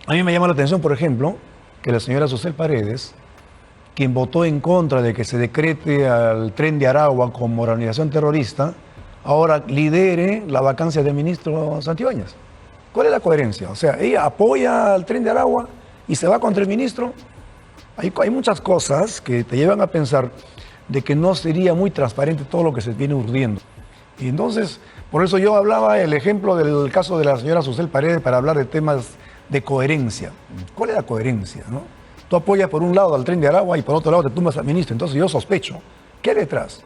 A mí me llama la atención, por ejemplo, que la señora Susel Paredes, quien votó en contra de que se decrete al Tren de Aragua como organización terrorista, ahora lidere la vacancia del ministro Santibáñez. ¿Cuál es la coherencia? O sea, ella apoya al Tren de Aragua y se va contra el ministro. Hay muchas cosas que te llevan a pensar de que no sería muy transparente todo lo que se viene urdiendo. Y entonces, por eso yo hablaba el ejemplo del caso de la señora Susel Paredes para hablar de temas de coherencia. ¿Cuál es la coherencia, no? Tú apoyas por un lado al Tren de Aragua y por otro lado te tumbas al ministro. Entonces yo sospecho. ¿Qué hay detrás?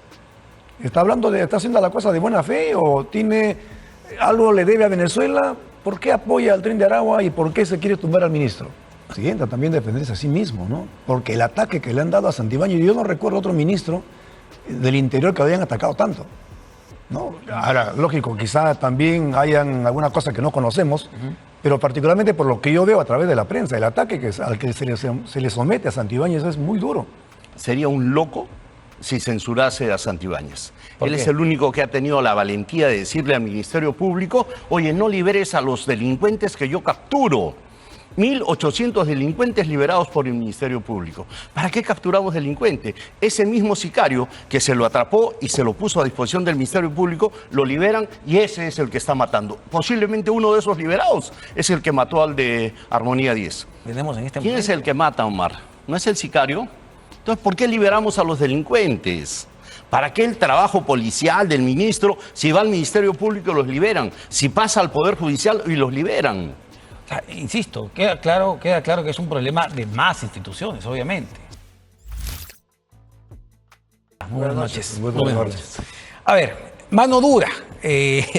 ¿Está haciendo la cosa de buena fe o tiene algo le debe a Venezuela? ¿Por qué apoya al Tren de Aragua y por qué se quiere tumbar al ministro? El presidente también defenderse a sí mismo, ¿no? Porque el ataque que le han dado a Santibáñez, yo no recuerdo otro ministro del interior que habían atacado tanto, ¿no? Ahora, lógico, quizá también hayan alguna cosa que no conocemos, pero particularmente por lo que yo veo a través de la prensa, el ataque al que se le somete a Santibáñez es muy duro. Sería un loco si censurase a Santibáñez. ¿Por Él qué? es el único que ha tenido la valentía de decirle al Ministerio Público, oye, no liberes a los delincuentes que yo capturo. 1.800 delincuentes liberados por el Ministerio Público. ¿Para qué capturamos delincuentes? Ese mismo sicario que se lo atrapó y se lo puso a disposición del Ministerio Público, lo liberan y ese es el que está matando. Posiblemente uno de esos liberados es el que mató al de Armonía 10. Tenemos en este ¿Quién es el que mata, Omar? ¿No es el sicario? Entonces, ¿por qué liberamos a los delincuentes? ¿Para qué el trabajo policial del ministro? Si va al Ministerio Público los liberan. Si pasa al Poder Judicial y los liberan. O sea, insisto, queda claro que es un problema de más instituciones, obviamente. Buenas noches. Buenas noches. A ver, mano dura.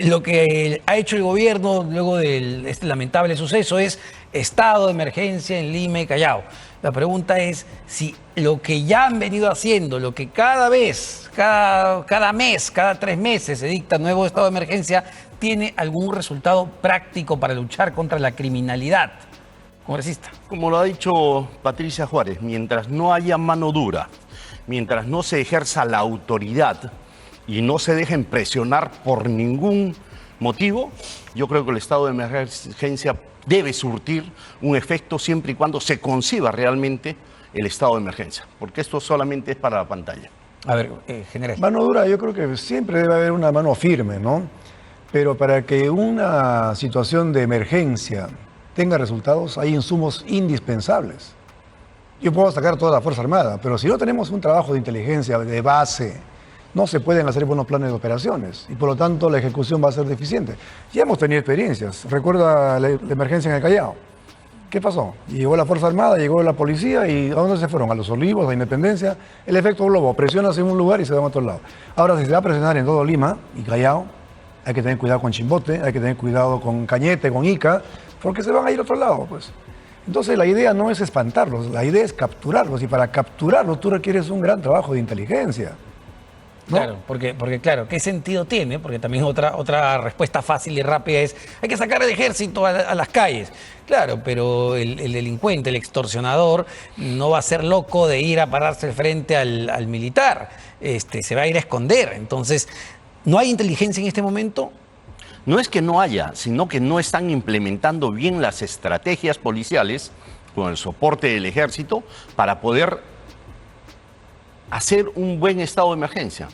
Lo que ha hecho el gobierno luego de este lamentable suceso es estado de emergencia en Lima y Callao. La pregunta es si lo que ya han venido haciendo, lo que cada vez, cada mes, cada 3 meses se dicta nuevo estado de emergencia, tiene algún resultado práctico para luchar contra la criminalidad. Congresista. Como lo ha dicho Patricia Juárez, mientras no haya mano dura, mientras no se ejerza la autoridad y no se dejen presionar por ningún motivo, yo creo que el estado de emergencia debe surtir un efecto siempre y cuando se conciba realmente el estado de emergencia, porque esto solamente es para la pantalla. A ver, general. Mano dura, yo creo que siempre debe haber una mano firme, ¿no? Pero para que una situación de emergencia tenga resultados, hay insumos indispensables. Yo puedo sacar toda la Fuerza Armada, pero si no tenemos un trabajo de inteligencia de base, no se pueden hacer buenos planes de operaciones y por lo tanto la ejecución va a ser deficiente. Ya hemos tenido experiencias. Recuerda la emergencia en el Callao. ¿Qué pasó? Llegó la Fuerza Armada, llegó la policía y ¿a dónde se fueron? A Los Olivos, a Independencia. El efecto globo, presionas en un lugar y se van a otro lado. Ahora, si se va a presionar en todo Lima y Callao, hay que tener cuidado con Chimbote, hay que tener cuidado con Cañete, con Ica, porque se van a ir a otro lado, pues. Entonces la idea no es espantarlos, la idea es capturarlos y para capturarlos tú requieres un gran trabajo de inteligencia. ¿No? Claro, porque claro, ¿qué sentido tiene? Porque también otra respuesta fácil y rápida es, hay que sacar el ejército a las calles. Claro, pero el delincuente, el extorsionador, no va a ser loco de ir a pararse frente al militar. Se va a ir a esconder. Entonces, ¿no hay inteligencia en este momento? No es que no haya, sino que no están implementando bien las estrategias policiales con el soporte del ejército para poder hacer un buen estado de emergencia.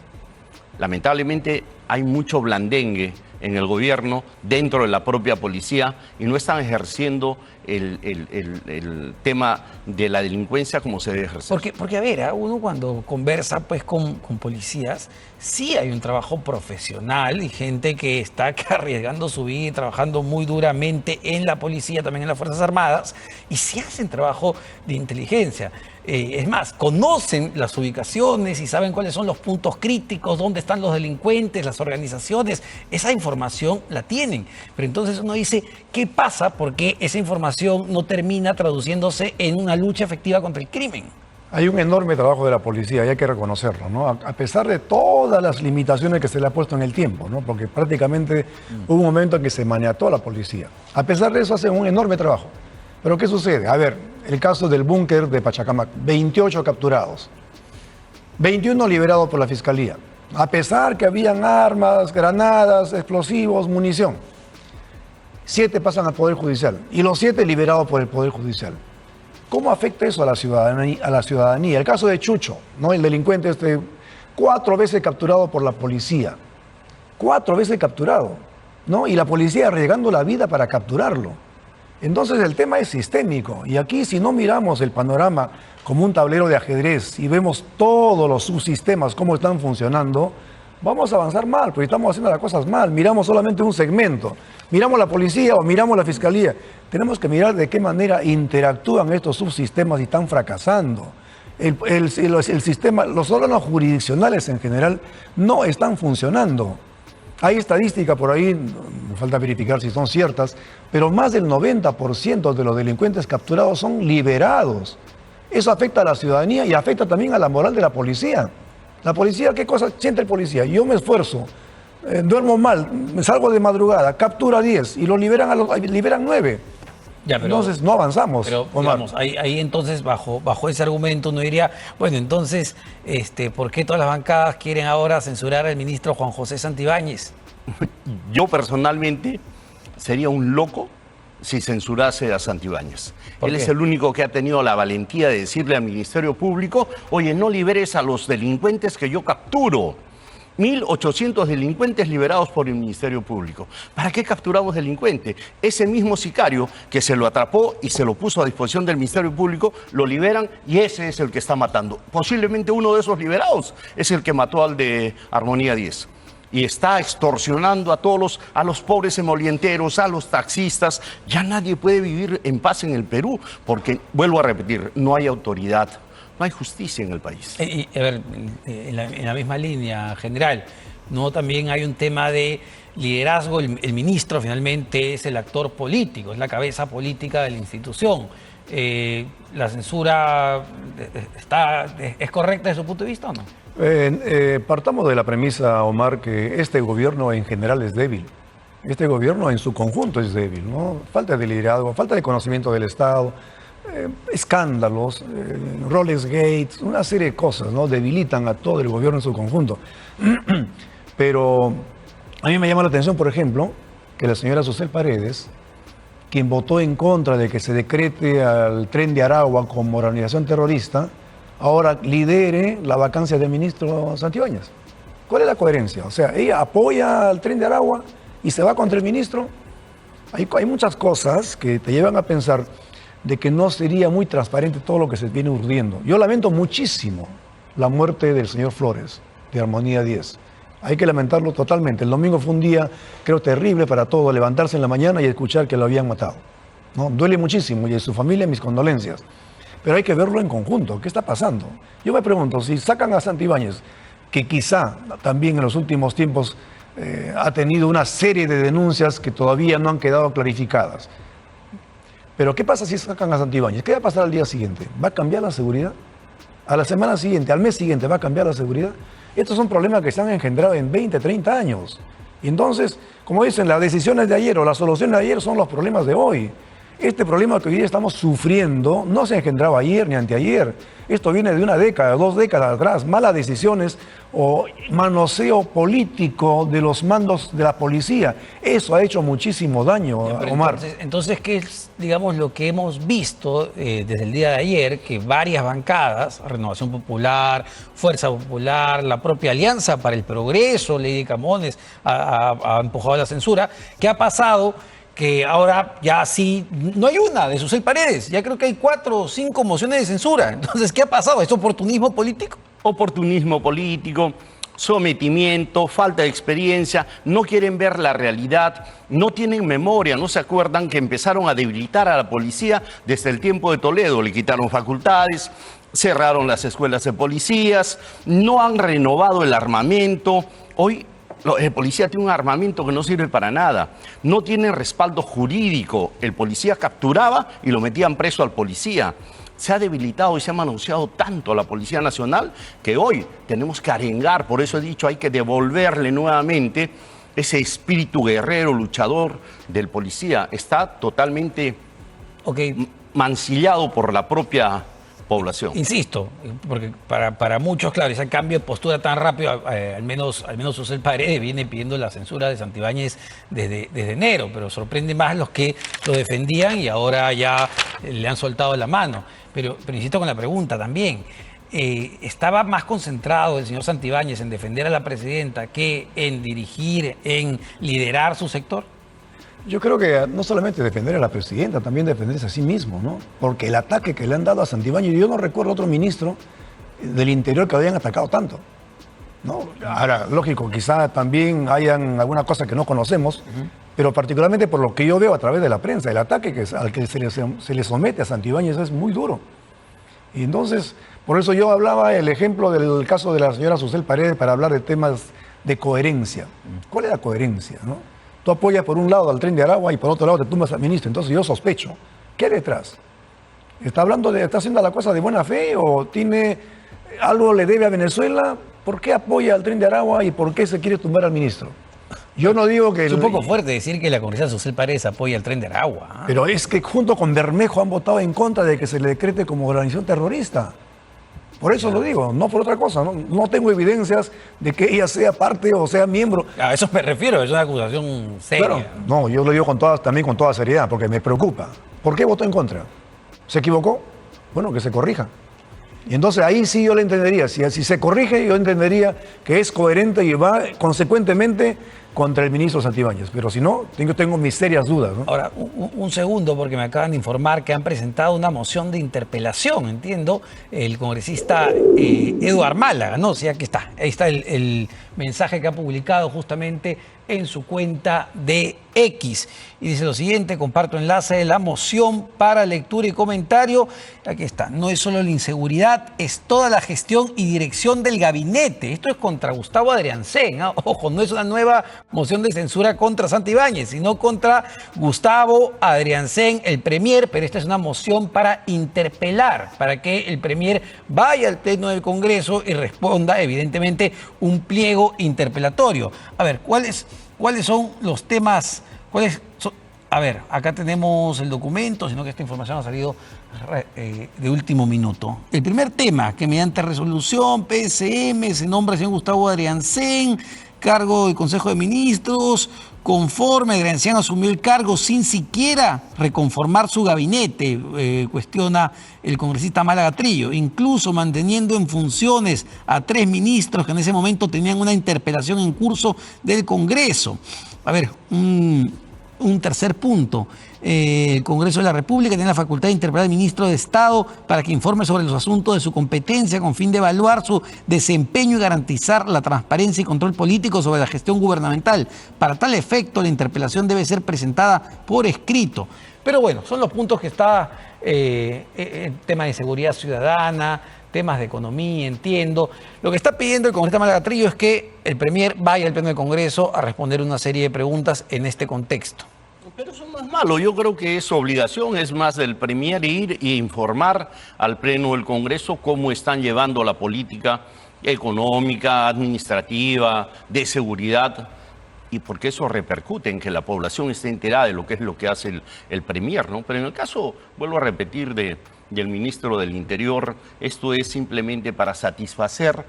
Lamentablemente hay mucho blandengue en el gobierno, dentro de la propia policía, y no están ejerciendo el tema de la delincuencia como se debe ejercer. Porque a ver, uno cuando conversa pues con policías, sí hay un trabajo profesional y gente que está arriesgando su vida y trabajando muy duramente en la policía, también en las Fuerzas Armadas, y sí hacen trabajo de inteligencia. Es más, conocen las ubicaciones y saben cuáles son los puntos críticos, dónde están los delincuentes, las organizaciones. Esa información la tienen. Pero entonces uno dice, ¿qué pasa? Porque esa información no termina traduciéndose en una lucha efectiva contra el crimen. Hay un enorme trabajo de la policía y hay que reconocerlo, ¿no? A pesar de todas las limitaciones que se le ha puesto en el tiempo, ¿no? Porque prácticamente hubo un momento en que se maniató a la policía. A pesar de eso hacen un enorme trabajo. Pero ¿qué sucede? A ver, el caso del búnker de Pachacamac, 28 capturados, 21 liberados por la Fiscalía, a pesar que habían armas, granadas, explosivos, munición. 7 pasan al Poder Judicial y los 7 liberados por el Poder Judicial. ¿Cómo afecta eso a la ciudadanía? El caso de Chucho, ¿no? El delincuente 4 veces capturado por la policía. 4 veces capturado, ¿no? Y la policía arriesgando la vida para capturarlo. Entonces el tema es sistémico. Y aquí, si no miramos el panorama como un tablero de ajedrez y vemos todos los subsistemas, cómo están funcionando, vamos a avanzar mal, porque estamos haciendo las cosas mal. Miramos solamente un segmento. Miramos la policía o miramos la fiscalía. Tenemos que mirar de qué manera interactúan estos subsistemas y están fracasando. El sistema, los órganos jurisdiccionales en general no están funcionando. Hay estadísticas por ahí, me falta verificar si son ciertas, pero más del 90% de los delincuentes capturados son liberados. Eso afecta a la ciudadanía y afecta también a la moral de la policía. La policía, ¿qué cosa siente el policía? Yo me esfuerzo, duermo mal, me salgo de madrugada, captura 10 y los liberan 9. Ya, pero, entonces no avanzamos. Pero digamos, ahí entonces bajo ese argumento uno diría, bueno, entonces, ¿por qué todas las bancadas quieren ahora censurar al ministro Juan José Santibáñez? Yo personalmente sería un loco si censurase a Santibáñez. Él es el único que ha tenido la valentía de decirle al Ministerio Público, oye, no liberes a los delincuentes que yo capturo. 1.800 delincuentes liberados por el Ministerio Público. ¿Para qué capturamos delincuentes? Ese mismo sicario que se lo atrapó y se lo puso a disposición del Ministerio Público, lo liberan y ese es el que está matando. Posiblemente uno de esos liberados es el que mató al de Armonía 10. Y está extorsionando a los pobres emolienteros, a los taxistas. Ya nadie puede vivir en paz en el Perú porque, vuelvo a repetir, no hay autoridad. No hay justicia en el país. A ver, en la misma línea general, ¿no? También hay un tema de liderazgo. El ministro finalmente es el actor político, es la cabeza política de la institución. ¿La censura es correcta desde su punto de vista o no? Partamos de la premisa, Omar, que este gobierno en general es débil. Este gobierno en su conjunto es débil, ¿no? Falta de liderazgo, falta de conocimiento del Estado. Escándalos, Rolex Gates, una serie de cosas, ¿no? Debilitan a todo el gobierno en su conjunto. Pero a mí me llama la atención, por ejemplo, que la señora Susel Paredes, quien votó en contra de que se decrete al Tren de Aragua como organización terrorista, ahora lidere la vacancia del ministro Santibáñez. ¿Cuál es la coherencia? O sea, ella apoya al Tren de Aragua y se va contra el ministro. Hay muchas cosas que te llevan a pensar de que no sería muy transparente todo lo que se viene urdiendo. Yo lamento muchísimo la muerte del señor Flores, de Armonía 10. Hay que lamentarlo totalmente. El domingo fue un día, creo, terrible para todos, levantarse en la mañana y escuchar que lo habían matado, ¿no? Duele muchísimo y a su familia mis condolencias. Pero hay que verlo en conjunto. ¿Qué está pasando? Yo me pregunto, si sacan a Santibáñez, que quizá también en los últimos tiempos ha tenido una serie de denuncias que todavía no han quedado clarificadas. Pero ¿qué pasa si sacan a Santibáñez? ¿Qué va a pasar al día siguiente? ¿Va a cambiar la seguridad? ¿A la semana siguiente, al mes siguiente va a cambiar la seguridad? Estos son problemas que se han engendrado en 20, 30 años. Y entonces, como dicen, las decisiones de ayer o las soluciones de ayer son los problemas de hoy. Este problema que hoy día estamos sufriendo no se engendraba ayer ni anteayer. Esto viene de una década, 2 décadas atrás. Malas decisiones o manoseo político de los mandos de la policía. Eso ha hecho muchísimo daño, Omar. Entonces, ¿qué es, digamos, lo que hemos visto desde el día de ayer? Que varias bancadas, Renovación Popular, Fuerza Popular, la propia Alianza para el Progreso, Lady Camones, ha empujado la censura. ¿Qué ha pasado? Que ahora ya sí, no hay una de Susel Paredes, ya creo que hay 4 o 5 mociones de censura. Entonces, ¿qué ha pasado? ¿Es oportunismo político? Oportunismo político, sometimiento, falta de experiencia, no quieren ver la realidad, no tienen memoria, no se acuerdan que empezaron a debilitar a la policía desde el tiempo de Toledo, le quitaron facultades, cerraron las escuelas de policías, no han renovado el armamento. Hoy el policía tiene un armamento que no sirve para nada. No tiene respaldo jurídico. El policía capturaba y lo metían preso al policía. Se ha debilitado y se ha manoseado tanto a la Policía Nacional que hoy tenemos que arengar. Por eso he dicho, hay que devolverle nuevamente ese espíritu guerrero, luchador del policía. Está totalmente mancillado por la propia población. Insisto, porque para muchos, claro, ese cambio de postura tan rápido, al menos Susel Paredes viene pidiendo la censura de Santibáñez desde enero, pero sorprende más los que lo defendían y ahora ya le han soltado la mano. Pero insisto con la pregunta también. ¿Estaba más concentrado el señor Santibáñez en defender a la presidenta que en dirigir, en liderar su sector? Yo creo que no solamente defender a la presidenta, también defenderse a sí mismo, ¿no? Porque el ataque que le han dado a Santibáñez, yo no recuerdo otro ministro del Interior que lo hayan atacado tanto, ¿no? Ahora, lógico, quizá también hayan alguna cosa que no conocemos, pero particularmente por lo que yo veo a través de la prensa, el ataque al que se le somete a Santibáñez es muy duro. Y entonces, por eso yo hablaba el ejemplo del caso de la señora Susel Paredes para hablar de temas de coherencia. ¿Cuál es la coherencia, no? Tú apoyas por un lado al Tren de Aragua y por otro lado te tumbas al ministro. Entonces yo sospecho. ¿Qué hay detrás? ¿Está haciendo la cosa de buena fe o algo le debe a Venezuela? ¿Por qué apoya al Tren de Aragua y por qué se quiere tumbar al ministro? Yo no digo que... Es un poco fuerte decir que la congresista Susel Paredes apoya el Tren de Aragua, ¿eh? Pero es que junto con Bermejo han votado en contra de que se le decrete como organización terrorista. Por eso lo digo, no por otra cosa. No tengo evidencias de que ella sea parte o sea miembro. A eso me refiero, es una acusación seria. Claro, no, yo lo digo también con toda seriedad, porque me preocupa. ¿Por qué votó en contra? ¿Se equivocó? Bueno, que se corrija. Y entonces ahí sí yo le entendería. Si se corrige, yo entendería que es coherente y va consecuentemente contra el ministro Santibáñez. Pero si no, tengo mis serias dudas, ¿no? Ahora, un segundo, porque me acaban de informar que han presentado una moción de interpelación, entiendo, el congresista Eduard Málaga, ¿no? Sí, aquí está. Ahí está el mensaje que ha publicado justamente en su cuenta de X. Y dice lo siguiente: comparto enlace de la moción para lectura y comentario. Aquí está. No es solo la inseguridad, es toda la gestión y dirección del gabinete. Esto es contra Gustavo Adriancén, ¿no? Ojo, no es una nueva moción de censura contra Santibáñez, sino contra Gustavo Adriancén, el premier, pero esta es una moción para interpelar, para que el premier vaya al pleno del Congreso y responda, evidentemente, un pliego interpelatorio. A ver, ¿cuáles son los temas? A ver, acá tenemos el documento, sino que esta información ha salido de último minuto. El primer tema, que mediante resolución PSM se nombra al señor Gustavo Adriancén, cargo del Consejo de Ministros. Conforme Adriancén asumió el cargo sin siquiera reconformar su gabinete, cuestiona el congresista Málaga Trillo, incluso manteniendo en funciones a 3 ministros que en ese momento tenían una interpelación en curso del Congreso. A ver, un tercer punto. El Congreso de la República tiene la facultad de interpelar al ministro de Estado para que informe sobre los asuntos de su competencia con fin de evaluar su desempeño y garantizar la transparencia y control político sobre la gestión gubernamental. Para tal efecto, la interpelación debe ser presentada por escrito. Pero bueno, son los puntos que está el tema de seguridad ciudadana, temas de economía, entiendo. Lo que está pidiendo el congresista Málaga Trillo es que el premier vaya al pleno del Congreso a responder una serie de preguntas en este contexto. Pero eso no es malo, yo creo que es obligación, es más del premier ir e informar al pleno del Congreso cómo están llevando la política económica, administrativa, de seguridad, y porque eso repercute en que la población esté enterada de lo que hace el premier, ¿no? Pero en el caso, vuelvo a repetir, del ministro del Interior, esto es simplemente para satisfacer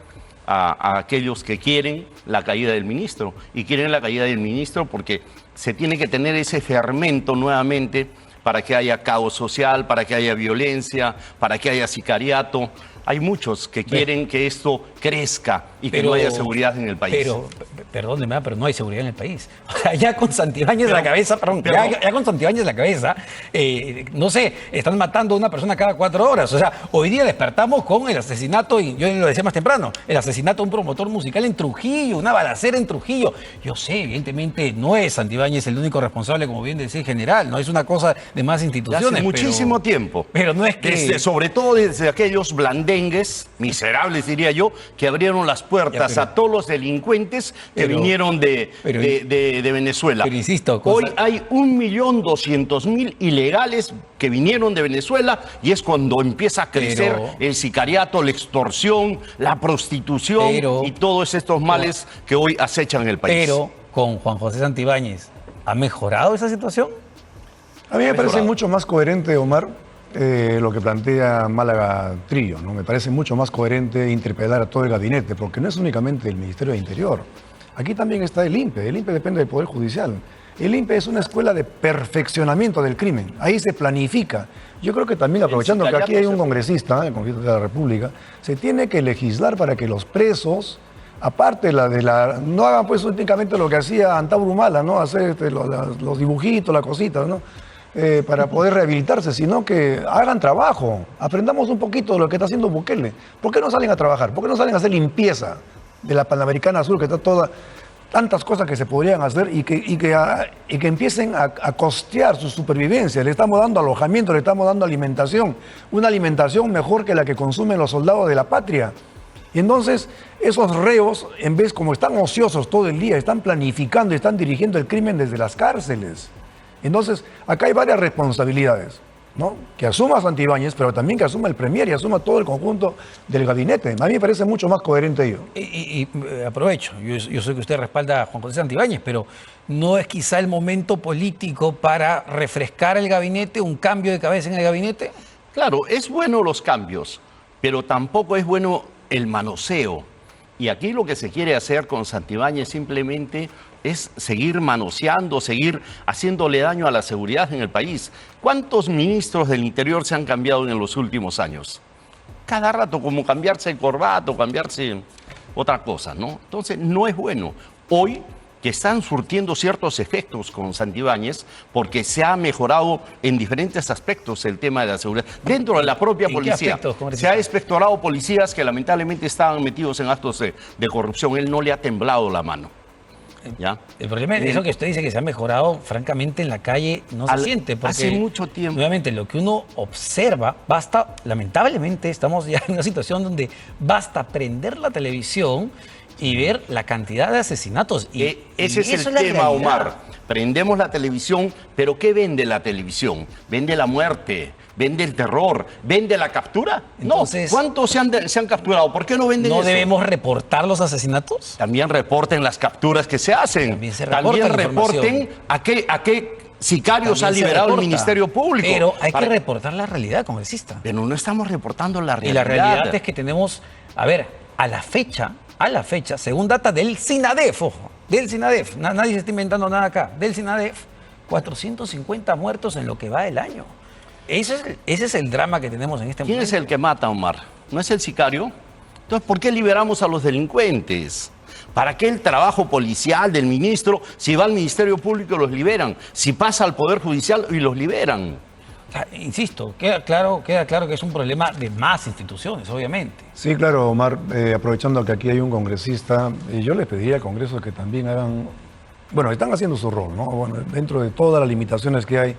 a aquellos que quieren la caída del ministro, y quieren la caída del ministro porque se tiene que tener ese fermento nuevamente para que haya caos social, para que haya violencia, para que haya sicariato. Hay muchos que quieren que esto crezca y que no haya seguridad en el país. Pero, perdóneme, pero no hay seguridad en el país. O sea, ya con Santibáñez en la cabeza, ya con Santibáñez en la cabeza, no sé, están matando a una persona cada 4 horas. O sea, hoy día despertamos con el asesinato, y yo lo decía más temprano, el asesinato de un promotor musical en Trujillo, una balacera en Trujillo. Yo sé, evidentemente no es Santibáñez el único responsable, como bien decía el general, no es una cosa de más instituciones. Hace muchísimo tiempo. Pero no es que... sobre todo desde aquellos blandengues, miserables diría yo, que abrieron las puertas a todos los delincuentes que vinieron de Venezuela. Pero insisto, hoy hay 1.200.000 ilegales que vinieron de Venezuela, y es cuando empieza a crecer el sicariato, la extorsión, la prostitución y todos estos males que hoy acechan el país. Pero con Juan José Santibáñez, ¿ha mejorado esa situación? A mí me parece mucho más coherente, Omar, lo que plantea Málaga Trillo, ¿no? Me parece mucho más coherente interpelar a todo el gabinete, porque no es únicamente el Ministerio de Interior. Aquí también está el INPE. El INPE depende del Poder Judicial. El INPE es una escuela de perfeccionamiento del crimen. Ahí se planifica. Yo creo que también, aprovechando que aquí hay un congresista, el Congreso de la República, se tiene que legislar para que los presos, aparte no hagan pues únicamente lo que hacía Antauro Humala, ¿no? Hacer los dibujitos, las cositas, ¿no? Para poder rehabilitarse, sino que hagan trabajo. Aprendamos un poquito de lo que está haciendo Bukele. ¿Por qué no salen a trabajar? ¿Por qué no salen a hacer limpieza de la Panamericana Sur, que está toda, tantas cosas que se podrían hacer y que empiecen a costear su supervivencia? Le estamos dando alojamiento, le estamos dando alimentación, una alimentación mejor que la que consumen los soldados de la patria. Y entonces esos reos, en vez como están ociosos todo el día, están planificando y están dirigiendo el crimen desde las cárceles. Entonces, acá hay varias responsabilidades, ¿no? Que asuma Santibáñez, pero también que asuma el Premier y asuma todo el conjunto del gabinete. A mí me parece mucho más coherente ello. Y aprovecho, yo sé que usted respalda a Juan José Santibáñez, pero ¿no es quizá el momento político para refrescar el gabinete, un cambio de cabeza en el gabinete? Claro, es bueno los cambios, pero tampoco es bueno el manoseo. Y aquí lo que se quiere hacer con Santibáñez simplemente es seguir manoseando, seguir haciéndole daño a la seguridad en el país. ¿Cuántos ministros del Interior se han cambiado en los últimos años? Cada rato, como cambiarse el corbato, cambiarse otra cosa, ¿no? Entonces, no es bueno. Hoy, que están surtiendo ciertos efectos con Santibáñez, porque se ha mejorado en diferentes aspectos el tema de la seguridad. Dentro de la propia policía, se ha inspectorado policías que lamentablemente estaban metidos en actos de corrupción. Él no le ha temblado la mano. ¿Ya? El problema es eso que usted dice que se ha mejorado, francamente en la calle no se siente. Porque hace mucho tiempo. Nuevamente, lo que uno observa, lamentablemente estamos ya en una situación donde basta prender la televisión y ver la cantidad de asesinatos. Ese es el tema, Omar. Prendemos la televisión, pero ¿qué vende la televisión? Vende la muerte, vende el terror, vende la captura. Entonces, no, ¿cuántos se han capturado? ¿Por qué no venden eso? ¿No debemos reportar los asesinatos? También reporten las capturas que se hacen. También reporten a qué sicarios ha liberado el Ministerio Público. Pero hay que reportar la realidad, congresista. Pero no estamos reportando la realidad. Y la realidad es que tenemos, a la fecha, según data del SINADEF, ojo, del SINADEF, nadie se está inventando nada acá, del SINADEF, 450 muertos en lo que va del año. Ese es el drama que tenemos en este momento. ¿Quién es el que mata, Omar? ¿No es el sicario? Entonces, ¿por qué liberamos a los delincuentes? ¿Para qué el trabajo policial del ministro? Si va al Ministerio Público los liberan, si pasa al Poder Judicial y los liberan. Insisto, queda claro que es un problema de más instituciones, obviamente. Sí, claro, Omar, aprovechando que aquí hay un congresista, yo les pediría al Congreso que también hagan, bueno, están haciendo su rol, ¿no? Bueno, dentro de todas las limitaciones que hay,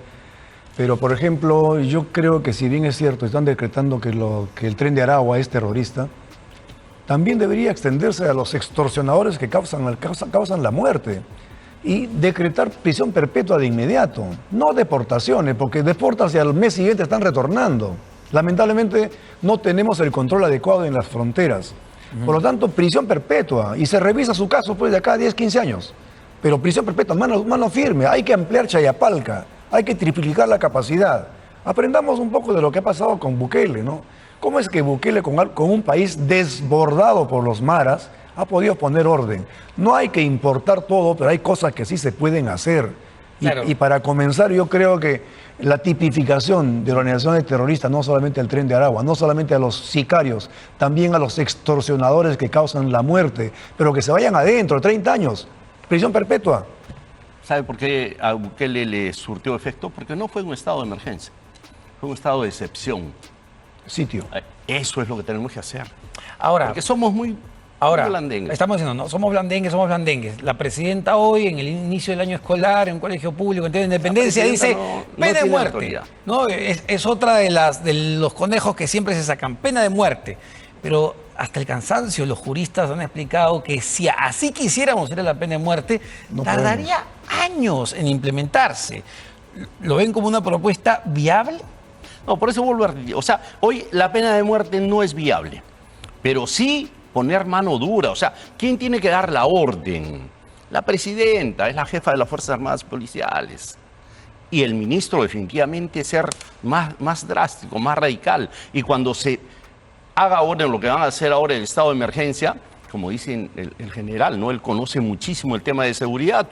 pero por ejemplo, yo creo que si bien es cierto, están decretando que el Tren de Aragua es terrorista, también debería extenderse a los extorsionadores que causan la muerte. Y decretar prisión perpetua de inmediato, no deportaciones, porque deportan y al mes siguiente están retornando. Lamentablemente no tenemos el control adecuado en las fronteras. Por lo tanto, prisión perpetua, y se revisa su caso pues de acá a 10, 15 años. Pero prisión perpetua, mano firme, hay que ampliar Chayapalca, hay que triplicar la capacidad. Aprendamos un poco de lo que ha pasado con Bukele, ¿no? ¿Cómo es que Bukele, con un país desbordado por los maras, ha podido poner orden? No hay que importar todo, pero hay cosas que sí se pueden hacer. Claro. Y para comenzar, yo creo que la tipificación de organizaciones terroristas, no solamente al Tren de Aragua, no solamente a los sicarios, también a los extorsionadores que causan la muerte, pero que se vayan adentro, 30 años, prisión perpetua. ¿Sabe por qué a Bukele le surtió efecto? Porque no fue un estado de emergencia, fue un estado de excepción. Sitio. Eso es lo que tenemos que hacer. Ahora, porque somos muy blandengues. Estamos diciendo, no, somos blandengues. La presidenta hoy, en el inicio del año escolar, en un colegio público, en Independencia, dice pena de muerte. No, es otra de los conejos que siempre se sacan, pena de muerte. Pero hasta el cansancio, los juristas han explicado que si así quisiéramos ir a la pena de muerte, tardaría años en implementarse. ¿Lo ven como una propuesta viable? No, por eso vuelvo a repetir. O sea, hoy la pena de muerte no es viable, pero sí poner mano dura. O sea, ¿quién tiene que dar la orden? La presidenta, es la jefa de las Fuerzas Armadas Policiales. y el ministro definitivamente ser más drástico, más radical. Y cuando se haga ahora lo que van a hacer ahora en el estado de emergencia, como dice el general, ¿no? Él conoce muchísimo el tema de seguridad,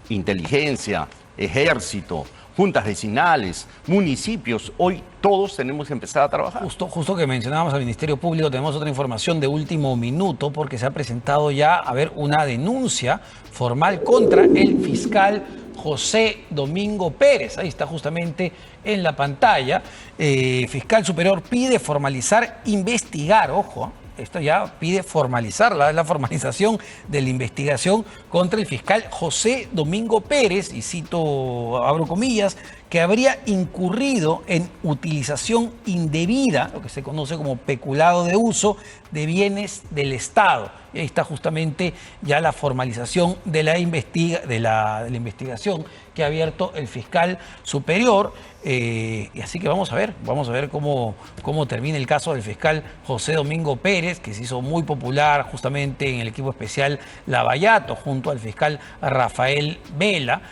inteligencia, ejército, juntas vecinales, municipios. Hoy todos tenemos que empezar a trabajar. Justo que mencionábamos al Ministerio Público, tenemos otra información de último minuto porque se ha presentado ya, una denuncia formal contra el fiscal José Domingo Pérez. Ahí está justamente en la pantalla. Fiscal superior pide formalizar, investigar, ojo, esto ya pide formalizar, la formalización de la investigación contra el fiscal José Domingo Pérez, y cito, abro comillas, que habría incurrido en utilización indebida, lo que se conoce como peculado de uso de bienes del Estado. Y ahí está justamente ya la formalización de la investigación que ha abierto el fiscal superior. Y así que vamos a ver cómo termina el caso del fiscal José Domingo Pérez, que se hizo muy popular justamente en el equipo especial Lavallato, junto al fiscal Rafael Vela,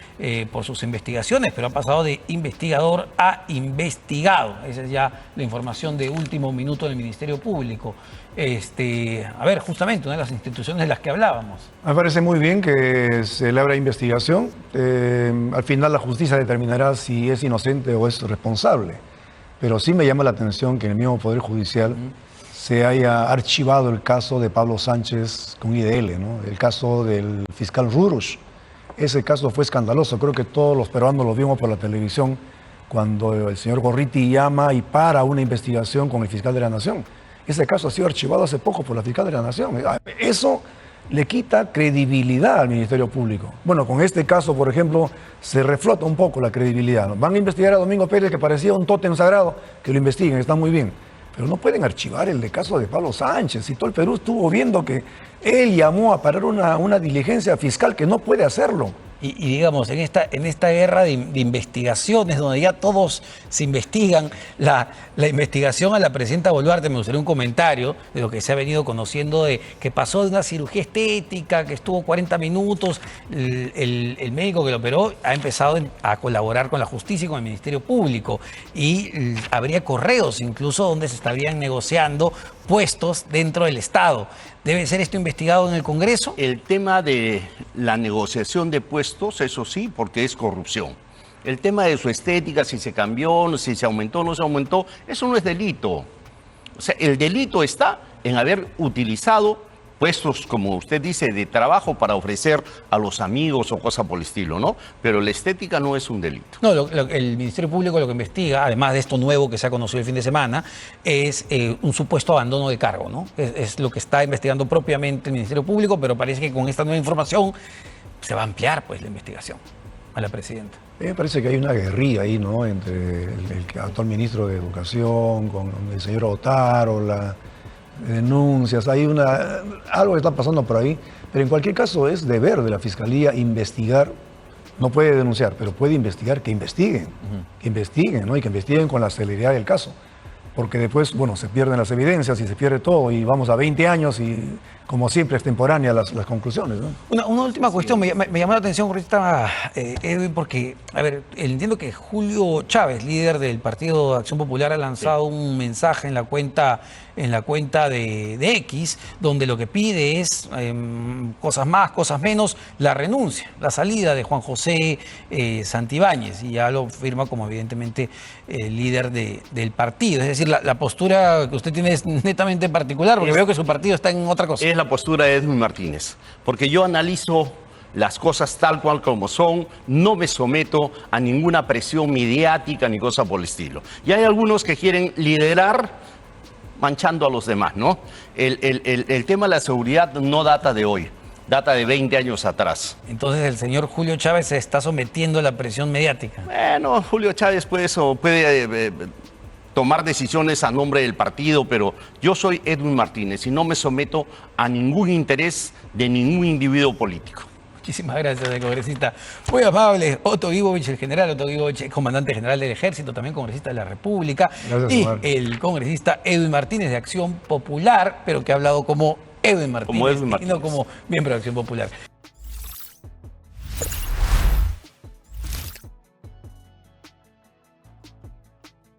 por sus investigaciones, pero ha pasado de investigador a investigado. Esa es ya la información de último minuto del Ministerio Público. Justamente una de las instituciones de las que hablábamos. Me parece muy bien que se le abra investigación. Al final la justicia determinará si es inocente o es responsable. Pero sí me llama la atención que en el mismo Poder Judicial se haya archivado el caso de Pablo Sánchez con IDL, ¿no? El caso del fiscal Rurush. Ese caso fue escandaloso. Creo que todos los peruanos lo vimos por la televisión cuando el señor Gorriti llama y para una investigación con el fiscal de la Nación. Ese caso ha sido archivado hace poco por la fiscal de la Nación. Eso le quita credibilidad al Ministerio Público. Bueno, con este caso, por ejemplo, se reflota un poco la credibilidad, ¿no? Van a investigar a Domingo Pérez, que parecía un tótem sagrado, que lo investiguen, está muy bien. Pero no pueden archivar el caso de Pablo Sánchez. Y todo el Perú estuvo viendo que él llamó a parar una diligencia fiscal que no puede hacerlo. Y digamos, en esta guerra de investigaciones, donde ya todos se investigan, la investigación a la presidenta Boluarte, me gustaría un comentario de lo que se ha venido conociendo, de que pasó de una cirugía estética, que estuvo 40 minutos, el médico que lo operó ha empezado a colaborar con la justicia y con el Ministerio Público, y habría correos incluso donde se estarían negociando puestos dentro del Estado. ¿Debe ser esto investigado en el Congreso? El tema de la negociación de puestos, eso sí, porque es corrupción. El tema de su estética, si se cambió, si se aumentó o no se aumentó, eso no es delito. O sea, el delito está en haber utilizado puestos, como usted dice, de trabajo para ofrecer a los amigos o cosas por el estilo, ¿no? Pero la estética no es un delito. No, el Ministerio Público lo que investiga, además de esto nuevo que se ha conocido el fin de semana, es un supuesto abandono de cargo, ¿no? Es lo que está investigando propiamente el Ministerio Público, pero parece que con esta nueva información se va a ampliar, pues, la investigación a la presidenta. Me parece que hay una guerrilla ahí, ¿no? Entre el actual ministro de Educación, con el señor Otaro, denuncias, hay algo que está pasando por ahí, pero en cualquier caso es deber de la Fiscalía investigar, no puede denunciar, pero puede investigar, que investiguen, ¿no? Y que investiguen con la celeridad del caso, porque después, bueno, se pierden las evidencias y se pierde todo y vamos a 20 años y como siempre extemporáneas las conclusiones, ¿no? Una última cuestión, me llamó la atención ahorita, Edwin, porque, a ver, entiendo que Julio Chávez, líder del Partido de Acción Popular, ha lanzado un mensaje en la cuenta de X, donde lo que pide es cosas más, cosas menos, la renuncia, la salida de Juan José Santibáñez, y ya lo firma como evidentemente líder del partido. Es decir, la postura que usted tiene es netamente particular, porque veo que su partido está en otra cosa. Es la postura de Edwin Martínez, porque yo analizo las cosas tal cual como son, no me someto a ninguna presión mediática ni cosa por el estilo. Y hay algunos que quieren liderar manchando a los demás, ¿no? El tema de la seguridad no data de hoy, data de 20 años atrás. Entonces el señor Julio Chávez se está sometiendo a la presión mediática. Bueno, Julio Chávez puede tomar decisiones a nombre del partido, pero yo soy Edwin Martínez y no me someto a ningún interés de ningún individuo político. Muchísimas gracias, congresista. Muy amable, Otto Guibovich, el general Otto Guibovich, comandante general del Ejército, también congresista de la República. Gracias, y Omar. el congresista Edwin Martínez, de Acción Popular, pero que ha hablado como Edwin Martínez, Como Edwin Martínez. y no como miembro de Acción Popular.